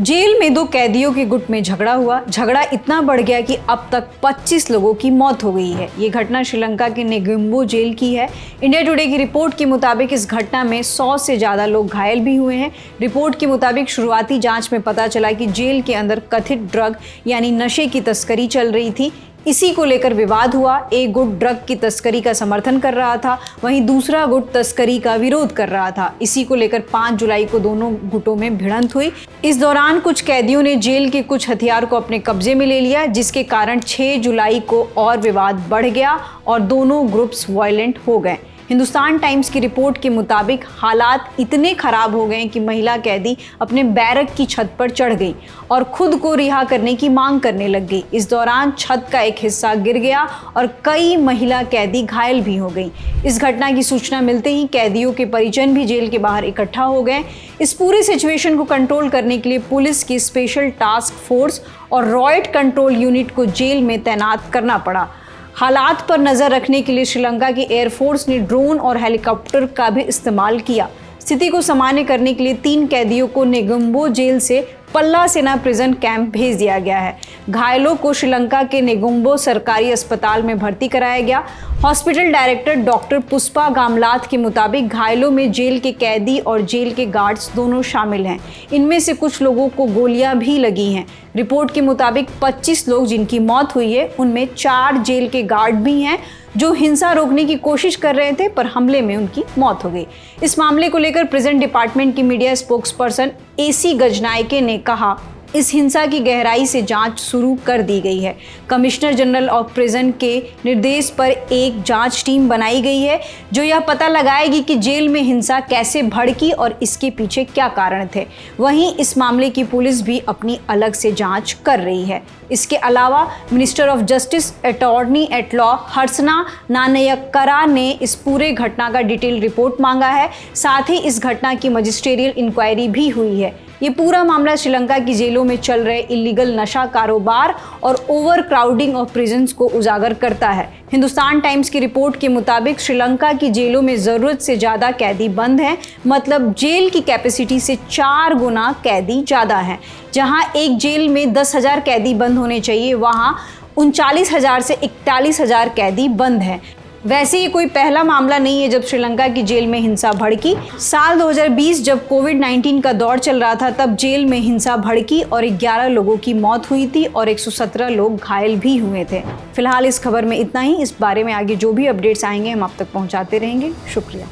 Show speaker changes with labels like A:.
A: Jail में दो कैदियों के गुट में झगड़ा हुआ। झगड़ा इतना बढ़ गया कि अब तक 25 लोगों की मौत हो गई है। ये घटना श्रीलंका के नेगुम्बो जेल की है। इंडिया टुडे की रिपोर्ट के मुताबिक इस घटना में 100 से ज़्यादा लोग घायल भी हुए हैं। रिपोर्ट के मुताबिक शुरुआती जांच में पता चला कि जेल के अंदर कथित ड्रग यानी नशे की तस्करी चल रही थी। इसी को लेकर विवाद हुआ। एक गुट ड्रग की तस्करी का समर्थन कर रहा था, वहीं दूसरा गुट तस्करी का विरोध कर रहा था। इसी को लेकर 5 जुलाई को दोनों गुटों में भिड़ंत हुई। इस दौरान कुछ कैदियों ने जेल के कुछ हथियार को अपने कब्जे में ले लिया, जिसके कारण 6 जुलाई को और विवाद बढ़ गया और दोनों ग्रुप्स वायलेंट हो गए। हिंदुस्तान टाइम्स की रिपोर्ट के मुताबिक हालात इतने खराब हो गए कि महिला कैदी अपने बैरक की छत पर चढ़ गई और खुद को रिहा करने की मांग करने लग गई। इस दौरान छत का एक हिस्सा गिर गया और कई महिला कैदी घायल भी हो गई। इस घटना की सूचना मिलते ही कैदियों के परिजन भी जेल के बाहर इकट्ठा हो गए। इस पूरी सिचुएशन को कंट्रोल करने के लिए पुलिस की स्पेशल टास्क फोर्स और रॉयट कंट्रोल यूनिट को जेल में तैनात करना पड़ा। हालात पर नज़र रखने के लिए श्रीलंका की एयरफोर्स ने ड्रोन और हेलीकॉप्टर का भी इस्तेमाल किया। स्थिति को सामान्य करने के लिए 3 कैदियों को नेगुम्बो जेल से पल्ला सेना प्रिजन कैंप भेज दिया गया है। घायलों को श्रीलंका के नेगुम्बो सरकारी अस्पताल में भर्ती कराया गया। हॉस्पिटल डायरेक्टर डॉक्टर पुष्पा गामलाथ के मुताबिक घायलों में जेल के कैदी और जेल के गार्ड्स दोनों शामिल हैं। इनमें से कुछ लोगों को गोलियां भी लगी हैं। रिपोर्ट के मुताबिक 25 लोग जिनकी मौत हुई है, उनमें 4 जेल के गार्ड भी हैं जो हिंसा रोकने की कोशिश कर रहे थे, पर हमले में उनकी मौत हो गई। इस मामले को लेकर प्रिजन डिपार्टमेंट की मीडिया स्पोक्सपर्सन AC गजनायके ने कहा, इस हिंसा की गहराई से जांच शुरू कर दी गई है। कमिश्नर जनरल ऑफ प्रिजन के निर्देश पर एक जांच टीम बनाई गई है जो यह पता लगाएगी कि जेल में हिंसा कैसे भड़की और इसके पीछे क्या कारण थे। वहीं इस मामले की पुलिस भी अपनी अलग से जांच कर रही है। इसके अलावा minister of justice attorney at law Harshana Nanayakkara ने इस पूरे घटना का डिटेल रिपोर्ट मांगा है। साथ ही इस घटना की मजिस्ट्रियल इंक्वायरी भी हुई है। ये पूरा मामला श्रीलंका की जेलों में चल रहे इलीगल नशा कारोबार और ओवर क्राउडिंग ऑफ प्रिजन्स को उजागर करता है। हिंदुस्तान टाइम्स की रिपोर्ट के मुताबिक श्रीलंका की जेलों में ज़रूरत से ज़्यादा कैदी बंद हैं, मतलब जेल की कैपेसिटी से 4 गुना कैदी ज़्यादा हैं। जहां एक जेल में 10,000 कैदी बंद होने चाहिए, वहां 39,000 से 41,000 कैदी बंद हैं। वैसे ये कोई पहला मामला नहीं है जब श्रीलंका की जेल में हिंसा भड़की। साल 2020 जब कोविड-19 का दौर चल रहा था, तब जेल में हिंसा भड़की और 11 लोगों की मौत हुई थी और 117 लोग घायल भी हुए थे। फिलहाल इस खबर में इतना ही। इस बारे में आगे जो भी अपडेट्स आएंगे हम आप तक पहुंचाते रहेंगे। शुक्रिया।